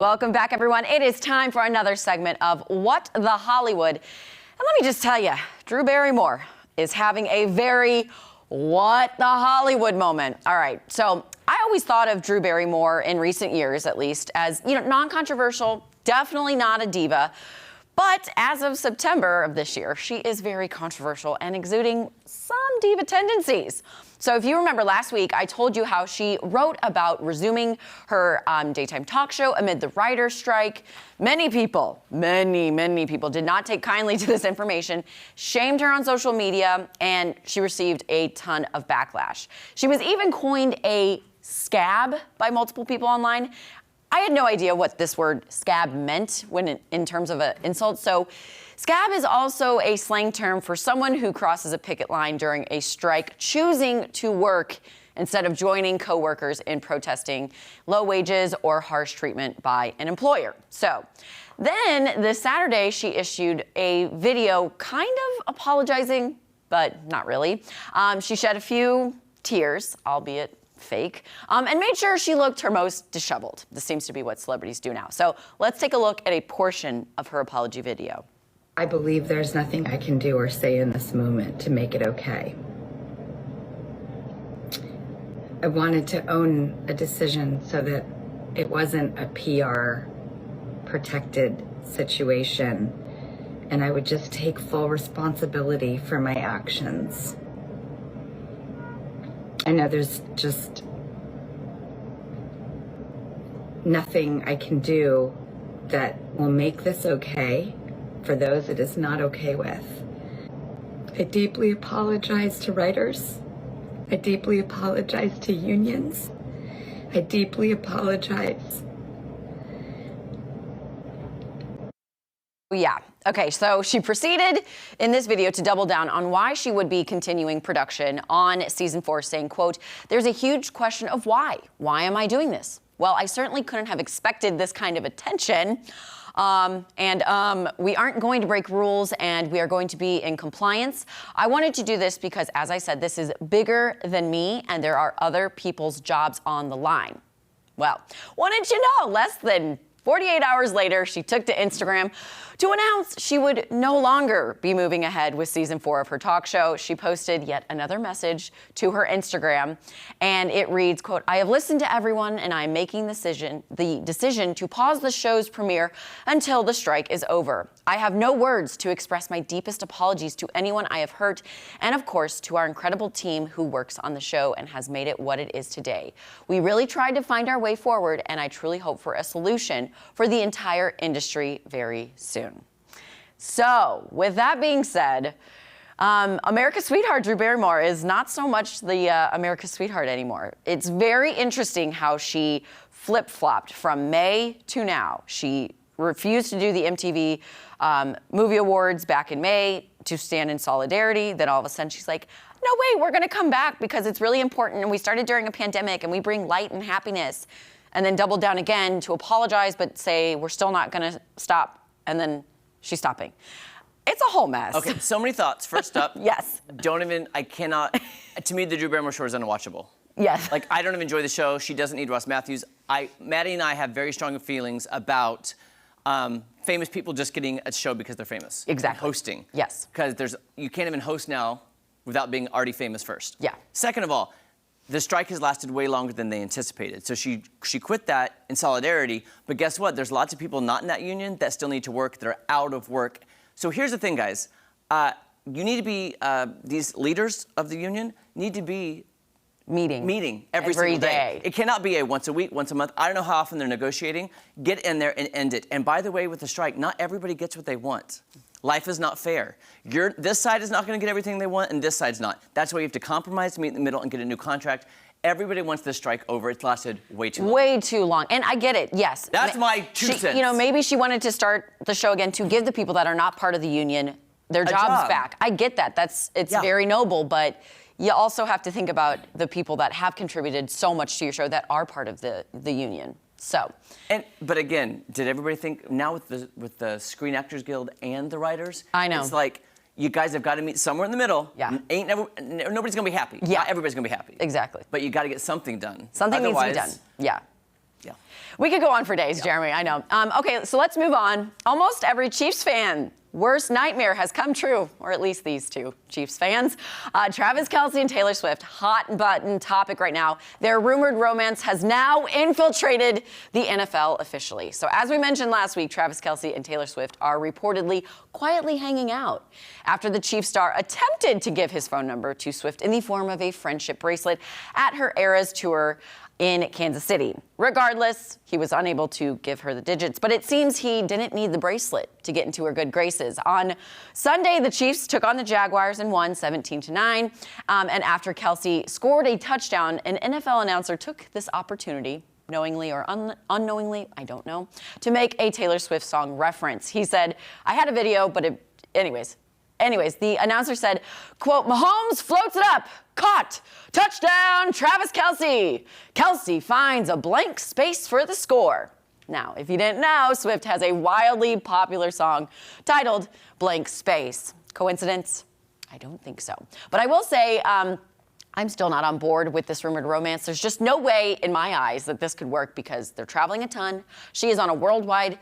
Welcome back, everyone. It is time for another segment of What the Hollywood. And let me just tell you, Drew Barrymore is having a very What the Hollywood moment. All right, so I always thought of Drew Barrymore, in recent years at least, as, non-controversial, definitely not a diva. But as of September of this year, she is very controversial and exuding some diva tendencies. So if you remember last week, I told you how she wrote about resuming her daytime talk show amid the writer's strike. Many people did not take kindly to this information, shamed her on social media, and she received a ton of backlash. She was even coined a scab by multiple people online. I had no idea what this word scab meant in terms of an insult. So scab is also a slang term for someone who crosses a picket line during a strike, choosing to work instead of joining coworkers in protesting low wages or harsh treatment by an employer. So then this Saturday, she issued a video kind of apologizing, but not really. She shed a few tears, albeit fake, and made sure she looked her most disheveled. This seems to be what celebrities do now. So let's take a look at a portion of her apology video. I believe there's nothing I can do or say in this moment to make it okay. I wanted to own a decision so that it wasn't a PR protected situation, and I would just take full responsibility for my actions. I know there's just nothing I can do that will make this okay for those it is not okay with. I deeply apologize to writers. I deeply apologize to unions. I deeply apologize. Yeah. Okay, so she proceeded in this video to double down on why she would be continuing production on season 4, saying, quote, "There's a huge question of why. Why am I doing this? Well, I certainly couldn't have expected this kind of attention. We aren't going to break rules, and we are going to be in compliance. I wanted to do this because, as I said, this is bigger than me, and there are other people's jobs on the line." Well, wanted you know, less than 48 hours later, she took to Instagram to announce she would no longer be moving ahead with season 4 of her talk show. She posted yet another message to her Instagram, and it reads, quote, "I have listened to everyone, and I am making the decision to pause the show's premiere until the strike is over. I have no words to express my deepest apologies to anyone I have hurt, and of course, to our incredible team who works on the show and has made it what it is today. We really tried to find our way forward, and I truly hope for a solution for the entire industry very soon." So, with that being said, America's sweetheart Drew Barrymore is not so much the America's sweetheart anymore. It's very interesting how she flip-flopped from May to now. She refused to do the MTV Movie Awards back in May to stand in solidarity. Then all of a sudden she's like, no way, we're gonna come back because it's really important, and we started during a pandemic and we bring light and happiness. And then doubled down again to apologize, but say we're still not gonna stop, and then she's stopping. It's a whole mess. Okay, so many thoughts. First up, yes. I cannot, to me, the Drew Barrymore show is unwatchable. Yes. Like, I don't even enjoy the show. She doesn't need Ross Matthews. Maddie and I have very strong feelings about famous people just getting a show because they're famous. Exactly. Hosting. Yes. Because you can't even host now without being already famous first. Yeah. Second of all, the strike has lasted way longer than they anticipated. So she quit that in solidarity, but guess what? There's lots of people not in that union that still need to work, that are out of work. So here's the thing, guys. You need to be, these leaders of the union need to be meeting every single day. It cannot be a once a week, once a month. I don't know how often they're negotiating. Get in there and end it. And by the way, with the strike, not everybody gets what they want. Life is not fair. This side is not going to get everything they want, and this side's not. That's why you have to compromise, meet in the middle, and get a new contract. Everybody wants this strike over. It's lasted way too long. Way too long. And I get it, yes. That's my 2 cents. Maybe she wanted to start the show again to give the people that are not part of the union their jobs back. I get that. It's very noble, but you also have to think about the people that have contributed so much to your show that are part of the union. So. But again, did everybody think now with the Screen Actors Guild and the writers? I know. It's like you guys have got to meet somewhere in the middle. Yeah. Nobody's gonna be happy. Yeah. Not everybody's gonna be happy. Exactly. But you got to get something done. Something needs to be done. Yeah. Yeah. We could go on for days, Jeremy, I know. Okay, so let's move on. Almost every Chiefs fan worst nightmare has come true, or at least these two Chiefs fans. Travis Kelce and Taylor Swift, hot button topic right now. Their rumored romance has now infiltrated the NFL officially. So as we mentioned last week, Travis Kelce and Taylor Swift are reportedly quietly hanging out after the Chiefs star attempted to give his phone number to Swift in the form of a friendship bracelet at her Eras tour in Kansas City. Regardless, he was unable to give her the digits, but it seems he didn't need the bracelet to get into her good graces. On Sunday, the Chiefs took on the Jaguars and won 17-9. And after Kelce scored a touchdown, an NFL announcer took this opportunity, knowingly or unknowingly, I don't know, to make a Taylor Swift song reference. He said, I had a video, but anyways, the announcer said, quote, Mahomes floats it up, caught, touchdown, Travis Kelce. Kelce finds a blank space for the score. Now, if you didn't know, Swift has a wildly popular song titled Blank Space. Coincidence? I don't think so. But I will say, I'm still not on board with this rumored romance. There's just no way in my eyes that this could work because they're traveling a ton. She is on a worldwide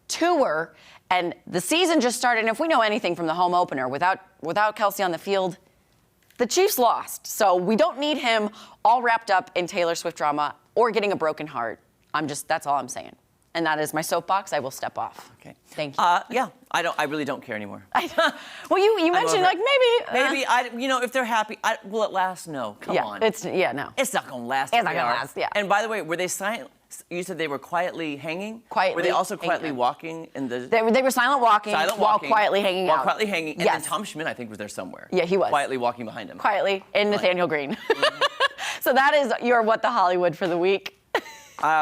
tour, and the season just started. And if we know anything from the home opener, without Kelce on the field, the Chiefs lost. So we don't need him all wrapped up in Taylor Swift drama or getting a broken heart. That's all I'm saying. And that is my soapbox. I will step off. Okay. Thank you. Yeah, I really don't care anymore. Well, you mentioned like maybe. If they're happy, will it last? No. Come on. No. It's not gonna last. It's not gonna last. Yeah. And by the way, were they silent? You said they were quietly hanging. Quietly. Were they also quietly walking in the? They were silent walking. While quietly hanging out. While quietly hanging. And yes. then Tom Schmidt, I think, was there somewhere. Yeah, he was. Quietly walking behind him. Quietly in Nathaniel Green. So that is your What the Hollywood for the week.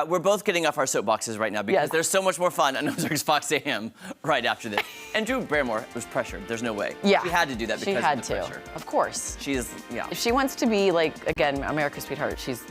We're both getting off our soapboxes right now because there's so much more fun on Ozarks Fox AM right after this. And Drew Barrymore was pressured. There's no way. Yeah. She had to do that because she had of the pressure. Of course. She is, yeah. If she wants to be, like, again, America's sweetheart, she's